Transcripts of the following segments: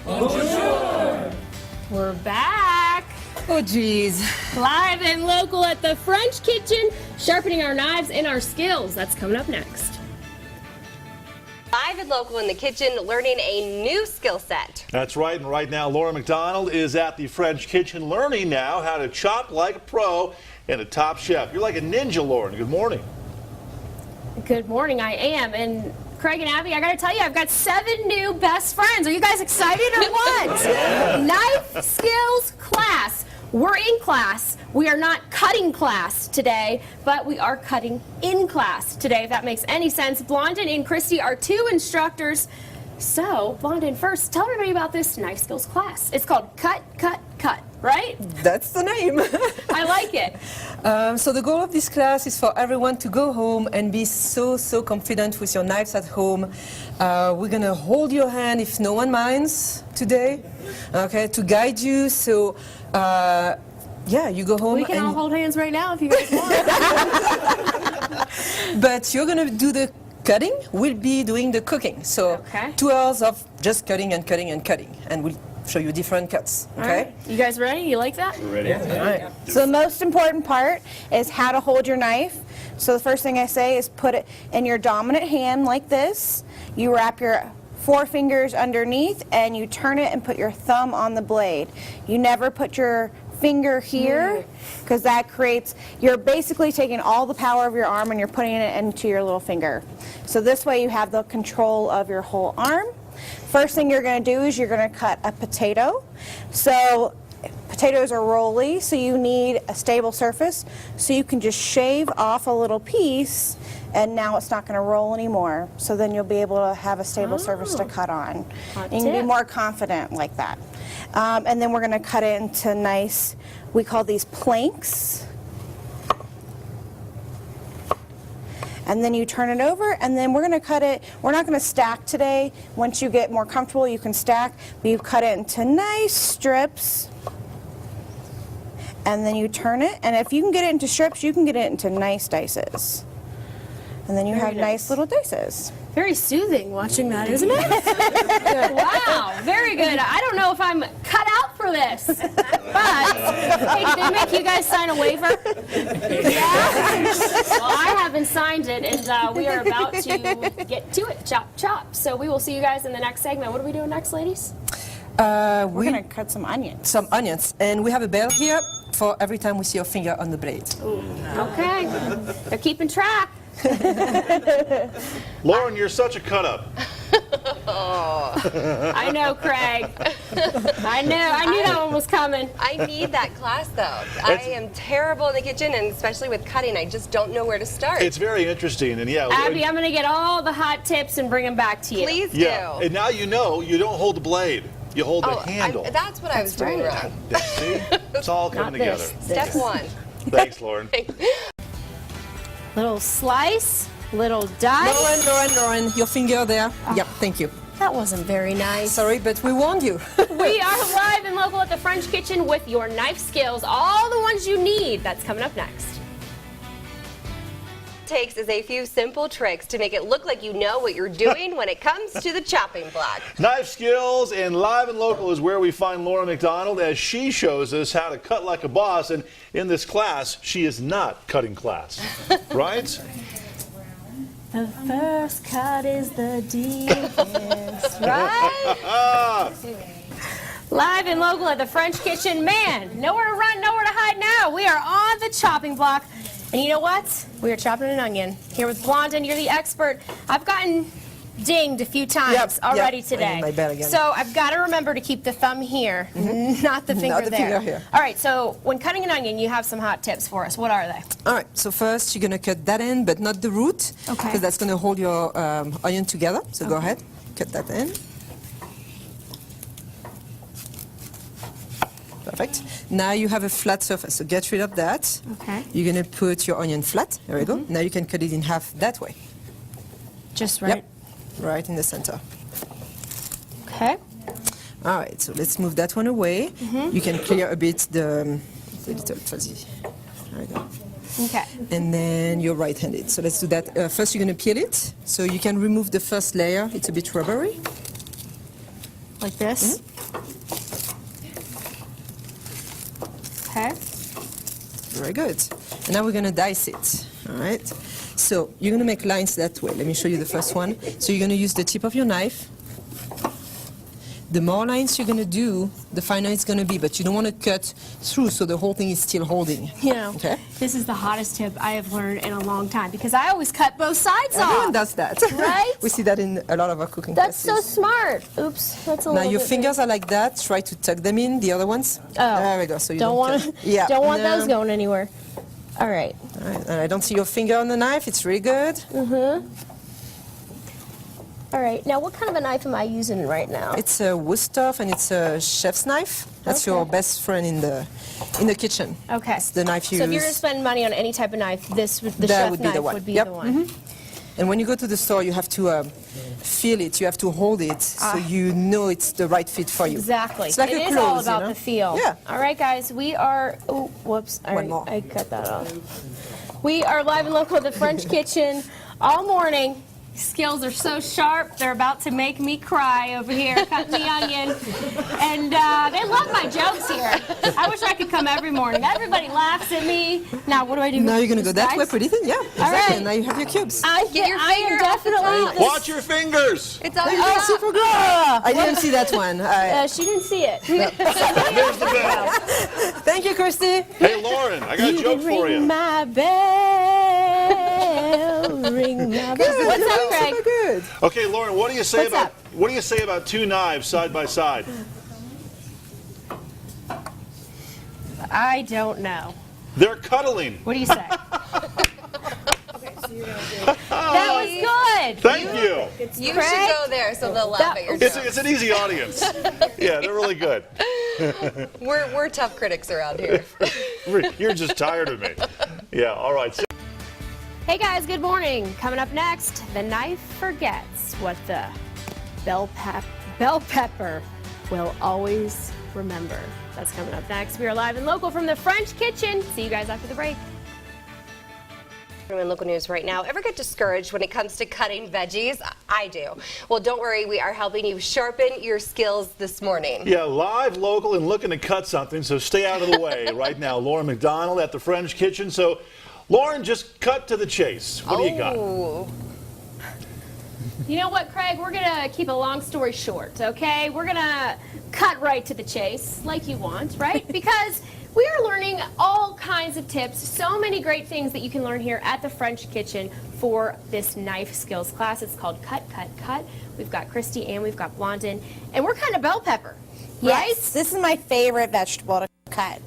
Bonjour. We're back. Oh, geez. Live and local at the French kitchen, sharpening our knives and our skills. That's coming up next. Live and local in the kitchen, learning a new skill set. That's right, and right now Laura McDonald is at the French kitchen learning now how to chop like a pro and a top chef. You're like a ninja, Lauren. Good morning. Good morning, I am. And Craig and Abby, I gotta tell you, I've got 7 new best friends. Are you guys excited or what? Knife skills class. We're in class. We are not cutting class today, but we are cutting in class today, if that makes any sense. Blondin and Christy are 2 instructors. So, Blondin, first, tell everybody about this knife skills class. It's called Cut, Cut, Cut, right? That's the name. I like it. So the goal of this class is for everyone to go home and be so confident with your knives at home. We're going to hold your hand if no one minds today, okay, to guide you. So, yeah, you go home. We can all hold hands right now if you guys want. But you're going to do the cutting. We'll be doing the cooking. So Okay. 2 hours of just cutting and cutting and cutting. And we'll show you different cuts, All okay? right. You guys ready? You like that? Ready? All right. So the most important part is how to hold your knife. So the first thing I say is put it in your dominant hand like this. You wrap your 4 fingers underneath and you turn it and put your thumb on the blade. You never put your finger here because that creates, you're basically taking all the power of your arm and you're putting it into your little finger. So this way you have the control of your whole arm. First thing you're going to do is you're going to cut a potato. So potatoes are rolly, so you need a stable surface. So you can just shave off a little piece and now it's not going to roll anymore. So then you'll be able to have a stable surface to cut on. Hot You can be tip. more confident like that. And then we're going to cut it into nice, we call these planks. And then you turn it over, and then we're going to cut it. We're not going to stack today. Once you get more comfortable, you can stack. But you cut it into nice strips. And then you turn it. And if you can get it into strips, you can get it into nice dices. And then you have nice little dices. Very soothing watching that, isn't it? Wow, very good. I don't know if I'm cut out for this, but hey, did they make you guys sign a waiver? Yeah? Well, I haven't signed it, and we are about to get to it, chop, chop. So we will see you guys in the next segment. What are we doing next, ladies? We're going to cut some onions. Some onions. And we have a bell here for every time we see your finger on the blade. Okay, they're keeping track. Lauren, you're such a cut-up. I know, Craig. I knew that one was coming. I need that class though. I am terrible in the kitchen, and especially with cutting, I just don't know where to start. It's very interesting, and yeah. Abby, I'm going to get all the hot tips and bring them back to you. Please Yeah, do. and now you know you don't hold the blade. You hold the handle. That's what I was doing wrong. See? It's all coming Not together. this. Step 1. Thanks, Lauren. Little slice, little dice. Lauren, your finger there. Yep, thank you. That wasn't very nice. Sorry, but we warned you. We are live and local at the French kitchen with your knife skills, all the ones you need. That's coming up next. Takes is a few simple tricks to make it look like you know what you're doing when it comes to the chopping block. Knife skills and live and local is where we find Laura McDonald as she shows us how to cut like a boss. And in this class, she is not cutting class, right? The first cut is the deepest, right? Live and local at the French kitchen. Man, nowhere to run, nowhere to hide now. We are on the chopping block. And you know what? We are chopping an onion. Here with Blondin, you're the expert. I've gotten dinged a few times already today. My bad again. So I've got to remember to keep the thumb here, not the finger Not the there. finger here. All right, so when cutting an onion, you have some hot tips for us. What are they? All right, so first you're going to cut that end, but not the root, Okay. because that's going to hold your onion together. So go ahead, cut that end. Perfect. Now you have a flat surface, so get rid of that. Okay. You're going to put your onion flat. There we go. Now you can cut it in half that way. Just right. Yep, right in the center. Okay. All right, so let's move that one away. You can clear a bit the little fuzzy. There we go. Okay. And then you're right-handed. So let's do that. First, you're going to peel it. So you can remove the first layer. It's a bit rubbery. Like this? Okay. Very good. And now we're going to dice it. All right. So you're going to make lines that way. Let me show you the first one. So you're going to use the tip of your knife. The more lines you're going to do, the finer it's going to be, but you don't want to cut through so the whole thing is still holding. You know, Okay. this is the hottest tip I have learned in a long time because I always cut both sides Everyone off. does that. Right? We see that in a lot of our cooking That's so classes. smart. Oops, that's a Now little your bit fingers are like that. Try to tuck them in. The other ones. Oh. There we go. So you Don't want cut. Yeah. don't want No. those going anywhere. All right. All right. And I don't see your finger on the knife. It's really good. All right. Now, what kind of a knife am I using right now? It's a Wusthof and it's a chef's knife. That's Okay. your best friend in the kitchen. Okay. It's the knife you So if you're use. going to spend money on any type of knife, this the That chef would be the knife one. would be Yep. the one. And when you go to the store, you have to feel it. You have to hold it so you know it's the right fit for you. Exactly. It's like It a is all clothes, about you know? the feel. Yeah. All right, guys. We are. Oh, whoops. One more. I cut that off. We are live and local at the French Kitchen all morning. Skills are so sharp, they're about to make me cry over here, cutting the onion. And they love my jokes here. I wish I could come every morning. Everybody laughs at me. Now, what do I do? Now you're going to go that Guys? way, pretty thin. Yeah, exactly. right. And now you have your cubes. I Get your am finger off the definitely. top. Watch your fingers. It's all Oh, super good. I didn't see that one. She didn't see it. There's the bell. Thank you, Christy. Hey, Lauren, I got a joke for Ring you. my bell. Ring my bell. What's up, Craig? Super good. Okay, Lauren, what do you say What's about two knives side by side? I don't know. They're cuddling. What do you say? That was good. Thank you. You Craig? should go there so they'll laugh at your It's jokes. an easy audience. Yeah, they're really good. We're tough critics around here. You're just tired of me. Yeah, all right. Hey guys, good morning. Coming up next, the knife forgets what the bell pepper will always remember. That's coming up next. We are live and local from the French Kitchen. See you guys after the break. In local news right now, ever get discouraged when it comes to cutting veggies? I do. Well, don't worry, we are helping you sharpen your skills this morning. Yeah, live, local, and looking to cut something, so stay out of the way. Right now, Lauren McDonald at the French Kitchen. So, Lauren, just cut to the chase. What do you got? Oh. You know what, Craig? We're going to keep a long story short, okay? We're going to cut right to the chase, like you want, right? Because we are learning all kinds of tips, so many great things that you can learn here at the French Kitchen for this knife skills class. It's called Cut, Cut, Cut. We've got Christy and we've got Blondin, and we're kind of bell pepper, right? Yes, this is my favorite vegetable to cut.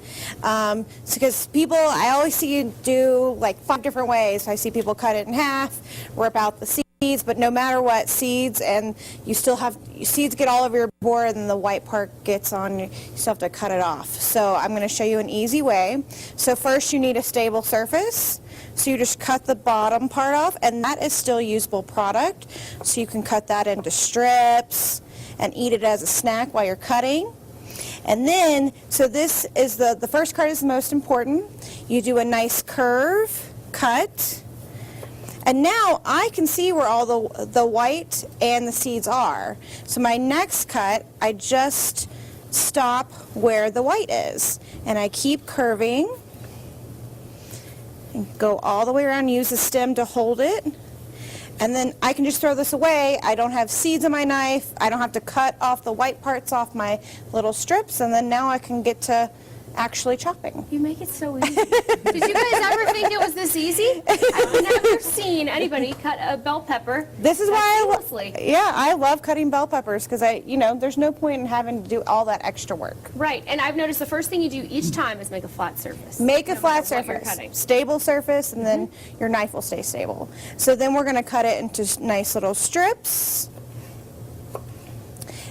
Because people, I always see you do like 5 different ways. I see people cut it in half, rip out the seeds, but no matter what, seeds, and you still have, seeds get all over your board and the white part gets on, you still have to cut it off. So I'm going to show you an easy way. So first you need a stable surface. So you just cut the bottom part off, and that is still usable product. So you can cut that into strips and eat it as a snack while you're cutting. And then, so this is the first part is the most important. You do a nice curve cut. And now I can see where all the white and the seeds are. So my next cut, I just stop where the white is. And I keep curving. And go all the way around, use the stem to hold it. And then I can just throw this away. I don't have seeds on my knife. I don't have to cut off the white parts off my little strips. And then now I can get to actually chopping. You make it so easy. Did you guys ever think it was this easy? I've never seen anybody cut a bell pepper. This is why seamlessly. I love cutting bell peppers because there's no point in having to do all that extra work. Right, and I've noticed the first thing you do each time is make a flat surface. Make a no flat matter what you're surface, cutting. stable surface, and then your knife will stay stable. So then we're going to cut it into nice little strips.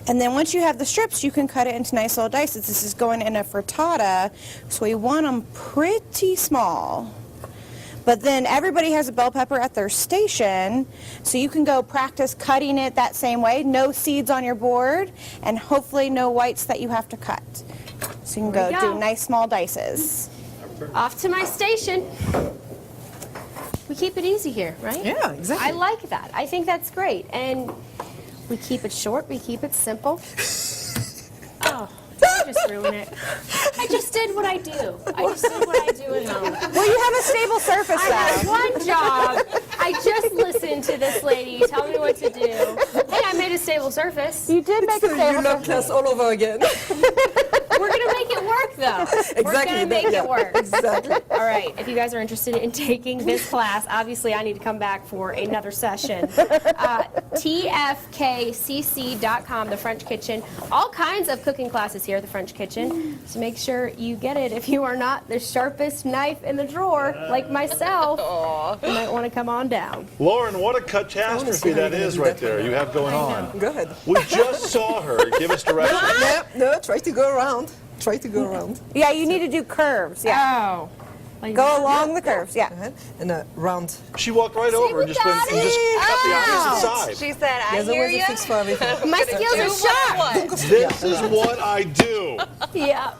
And then once you have the strips, you can cut it into nice little dices. This is going in a frittata, so we want them pretty small. But then everybody has a bell pepper at their station, so you can go practice cutting it that same way. No seeds on your board, and hopefully no whites that you have to cut. So you can There we go go. do nice small dices. Off to my station. We keep it easy here, right? Yeah, exactly. I like that. I think that's great. And we keep it short, we keep it simple. just ruin it. I just did what I do. I just did what I do at home. Well, you have a stable surface I had though. one job. I just listened to this lady tell me what to do. Hey, I made a stable surface. You did make a You stable love surface. class all over again. We're gonna make it work, though. We're gonna make it work. Exactly. All right. If you guys are interested in taking this class, obviously I need to come back for another session. TFKCC.com, the French Kitchen. All kinds of cooking classes here at the French Kitchen. So make sure you get it. If you are not the sharpest knife in the drawer, like myself, you might want to come on down. Lauren, what a catastrophe that is right there you have going on. Go ahead. We just saw her. Give us directions. No, try to go around. Try to go around. Yeah, you need to do curves. Yeah. Oh. Like Go that? along the curves. Yeah. Go ahead. And round. She walked right over and just went and just cut the opposite side. She said, I There's hear always a you. fix for everything. My skills are sharp. This is what I do. Yeah.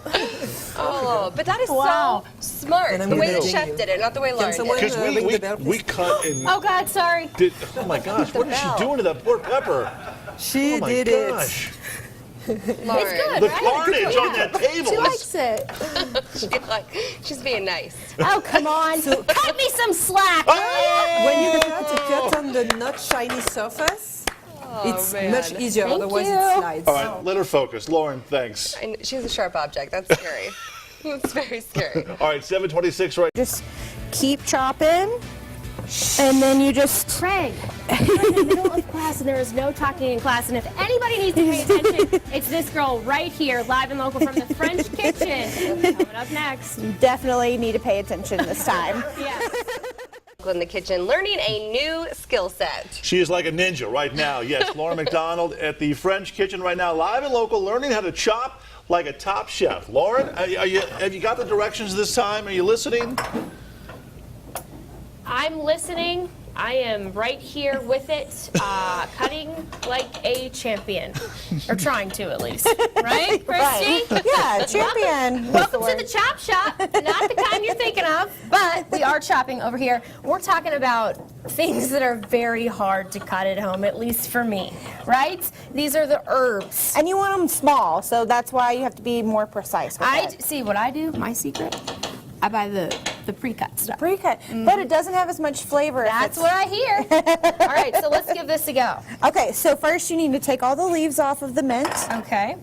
Oh, but that is Wow. so smart. And I'm The way gonna the do chef you. did it, not the way Lauren did someone- it. Because ring the bell, we please. cut and Oh, God, sorry. did. Oh my gosh, what is she doing to that poor pepper? She Oh my did gosh. Lauren. It's good, The right? carnage on that table. She is- likes it. She's being nice. Oh, come on. Cut me some slack. Oh! When you try to cut on the not shiny surface, it's man. much easier. Thank Otherwise, you. it slides. All right, let her focus. Lauren, thanks. And she's a sharp object. That's scary. That's very scary. All right, 7:26 right. Just keep chopping, and then you just. Craig, we're in the middle of class and there is no talking in class. And if anybody needs to pay attention, it's this girl right here, live and local from the French Kitchen. Coming up next. You definitely need to pay attention this time. Yes. In the kitchen, learning a new skill set. She is like a ninja right now. Yes, Lauren McDonald at the French Kitchen right now, live and local, learning how to chop like a top chef. Lauren, have you got the directions this time? Are you listening? I'm listening. I am right here with it, cutting like a champion. Or trying to, at least. Right, Christy? Yeah, champion. Welcome to the chop shop. Not the kind you're thinking of, but we are chopping over here. We're talking about things that are very hard to cut at home, at least for me, right? These are the herbs. And you want them small, so that's why you have to be more precise with it. See what I do, my secret? I buy the pre-cut stuff. Pre-cut, but it doesn't have as much flavor. That's what I hear. All right, so let's give this a go. Okay, so first you need to take all the leaves off of the mint, Okay.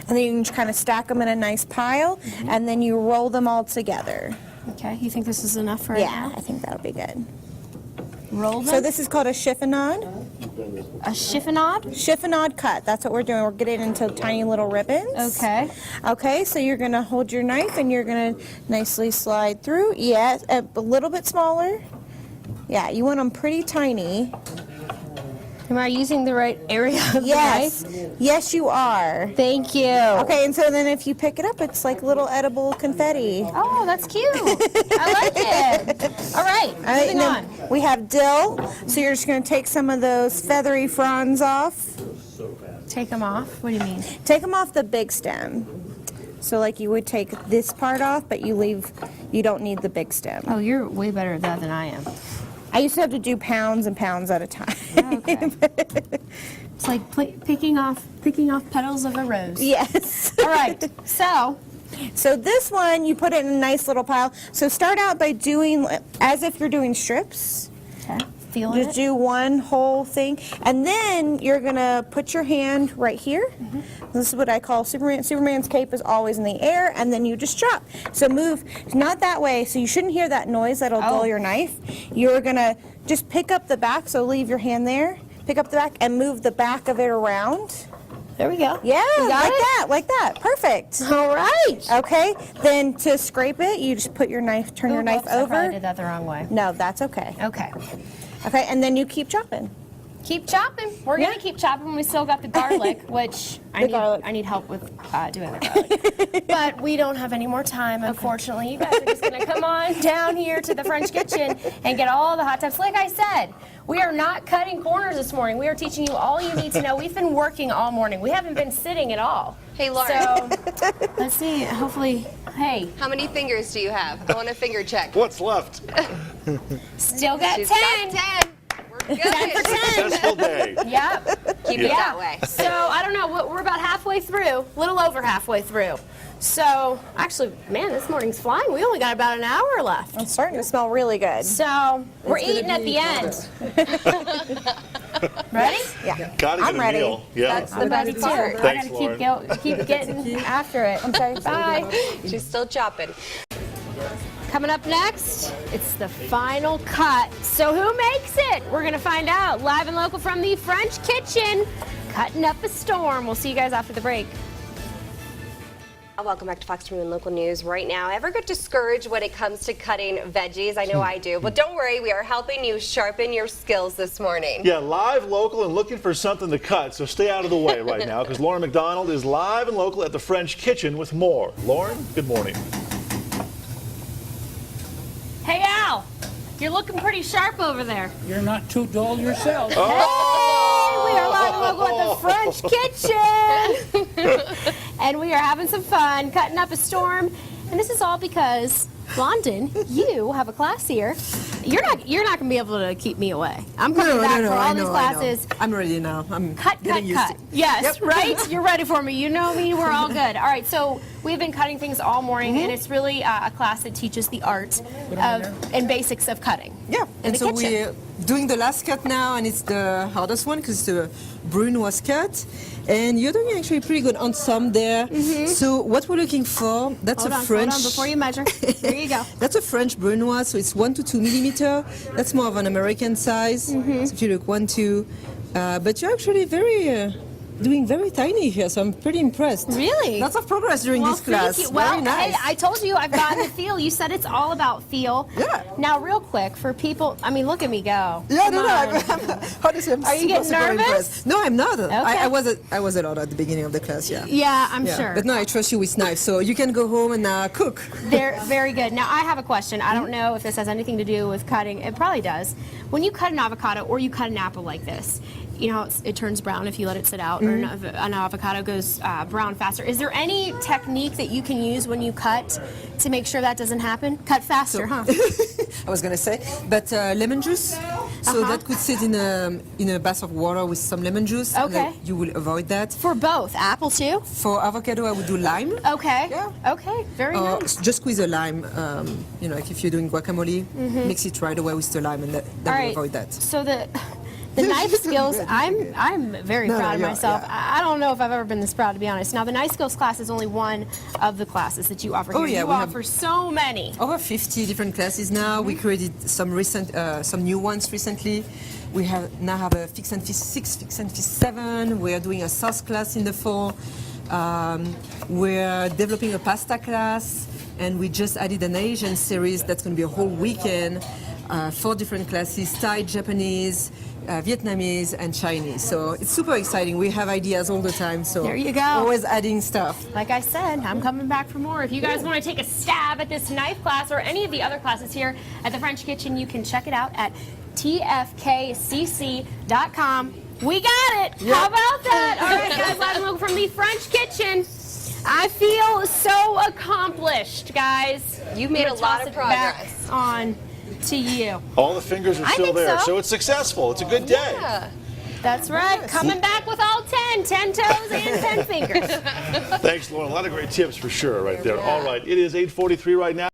and then you can kind of stack them in a nice pile, and then you roll them all together. Okay, you think this is enough for Yeah, now? I think that'll be good. Roll them. So this is called a chiffonade. A chiffonade? Chiffonade cut. That's what we're doing. We're getting into tiny little ribbons. Okay. Okay, so you're going to hold your knife and you're going to nicely slide through. Yes, a little bit smaller. Yeah, you want them pretty tiny. Am I using the right area of Yes. the knife? Yes, you are. Thank you. Okay, and so then if you pick it up, it's like little edible confetti. Oh, that's cute. I like it. All right, All right, moving and then on. we have dill. So you're just going to take some of those feathery fronds off. Take them off? What do you mean? Take them off the big stem. So like you would take this part off, but you don't need the big stem. Oh, you're way better at that than I am. I used to have to do pounds and pounds at a time. Okay. It's like picking off petals of a rose. Yes. All right, so So this one, you put it in a nice little pile. So start out by doing as if you're doing strips. okay, feeling Just it. do one whole thing, and then you're gonna put your hand right here. This is what I call Superman. Superman's cape is always in the air, and then you just chop. So move, not that way. So you shouldn't hear that noise. That'll dull your knife. You're gonna just pick up the back. So leave your hand there. Pick up the back and move the back of it around. There we go. Yeah, You got it? like that. Perfect. All right. Okay. Then to scrape it, you just put your knife, turn your knife Oops, I probably over. did that the wrong way. No, that's okay. Okay. Okay, and then you keep chopping. Keep chopping. We're Yeah. gonna keep chopping. We still got the garlic, which garlic. I need help with doing the garlic. But we don't have any more time, unfortunately. You guys are just gonna come on down here to the French Kitchen and get all the hot tips. Like I said, we are not cutting corners this morning. We are teaching you all you need to know. We've been working all morning. We haven't been sitting at all. Hey, Lauren. So let's see. Hopefully, hey, How many fingers do you have? I want a finger check. What's left? still got She's 10. got 10. We're good. 10 for 10. Successful day. Yep. Keep it that way. So I don't know, we're about halfway through, a little over halfway through. So actually, man, this morning's flying. We only got about an hour left. It's starting to smell really good. So we're eating at the end. Ready? Yeah. Gotta get I'm a ready. meal. Yeah. That's the best part. Thanks, I Lauren. gotta keep getting after it. I'm sorry. Bye. She's still chopping. Coming up next, it's the final cut. So who makes it? We're gonna find out live and local from the French kitchen, cutting up a storm. We'll see you guys after the break. Welcome back to Fox 21 Local News. Right now, ever get discouraged when it comes to cutting veggies? I know I do. But don't worry, we are helping you sharpen your skills this morning. Yeah, live, local, and looking for something to cut. So stay out of the way right now because Lauren McDonald is live and local at the French kitchen with more. Lauren, good morning. Hey Al, you're looking pretty sharp over there. You're not too dull yourself. Hey, we are live and local at the French kitchen. And we are having some fun, cutting up a storm. And this is all because, Blondin, you have a class here. You're not gonna be able to keep me away. I'm coming back for all these classes. I'm ready now. I'm Cut. getting used to it. Yes, right? You're ready for me. You know me. We're all good. All right, so we've been cutting things all morning, and it's really a class that teaches the art and basics of cutting. Yeah, In and the so kitchen. we're doing the last cut now, and it's the hardest one because the brune was cut. And you're doing actually pretty good on some there. So what we're looking for, that's Hold a on, French. hold on, before you measure. There you go. That's a French brunoise, so it's 1 to 2 millimeter. That's more of an American size. So if you look 1, 2, but you're actually doing very tiny here, so I'm pretty impressed. Really? Lots of progress during Well, this class. thank you. Well, very nice. hey, I told you I've gotten the feel. You said it's all about feel. Yeah. Now, real quick, for people, I mean, look at me go. Yeah, no, Come no. on. Honestly, I'm Are you super, getting super nervous? impressed. No, I'm not. Okay. I was a lot at the beginning of the class. Yeah. Yeah, I'm Yeah. sure. But no, I trust you with knives, so you can go home and cook. They're very good. Now, I have a question. I don't know if this has anything to do with cutting. It probably does. When you cut an avocado or you cut an apple like this, you know, it turns brown if you let it sit out, or an avocado goes brown faster. Is there any technique that you can use when you cut to make sure that doesn't happen? Cut faster, huh? I was gonna say, but lemon juice. So that could sit in a bath of water with some lemon juice. Okay. You will avoid that. For both, apple too? For avocado, I would do lime. Okay. Yeah. Okay, very Or nice. just squeeze a lime. You know, like if you're doing guacamole, mix it right away with the lime, and that All will right. avoid that. So the knife skills, I'm very No, proud of yeah, myself. yeah. I don't know if I've ever been this proud, to be honest. Now, the knife skills class is only one of the classes that you offer here. Oh, yeah, you we have- offer so many. Over 50 different classes now. We created some new ones recently. We now have a fix and fish 6, fix and fish 7. We are doing a sauce class in the fall. We're developing a pasta class, and we just added an Asian series that's going to be a whole weekend. 4 different classes: Thai, Japanese, Vietnamese, and Chinese. So it's super exciting. We have ideas all the time. So There you go. Always adding stuff. Like I said, I'm coming back for more. If you guys want to take a stab at this knife class or any of the other classes here at the French Kitchen, you can check it out at tfkcc.com. We got it. How about that? All right, guys, live and local from the French Kitchen. I feel so accomplished, guys. You made I'm a gonna lot toss of it back progress. on to you. All the fingers are I still think there, so. so it's successful. It's a good day. Yeah. That's right. Coming back with all 10 toes and 10 fingers. Thanks, Lauren. A lot of great tips for sure right there. All right, it is 8:43 right now.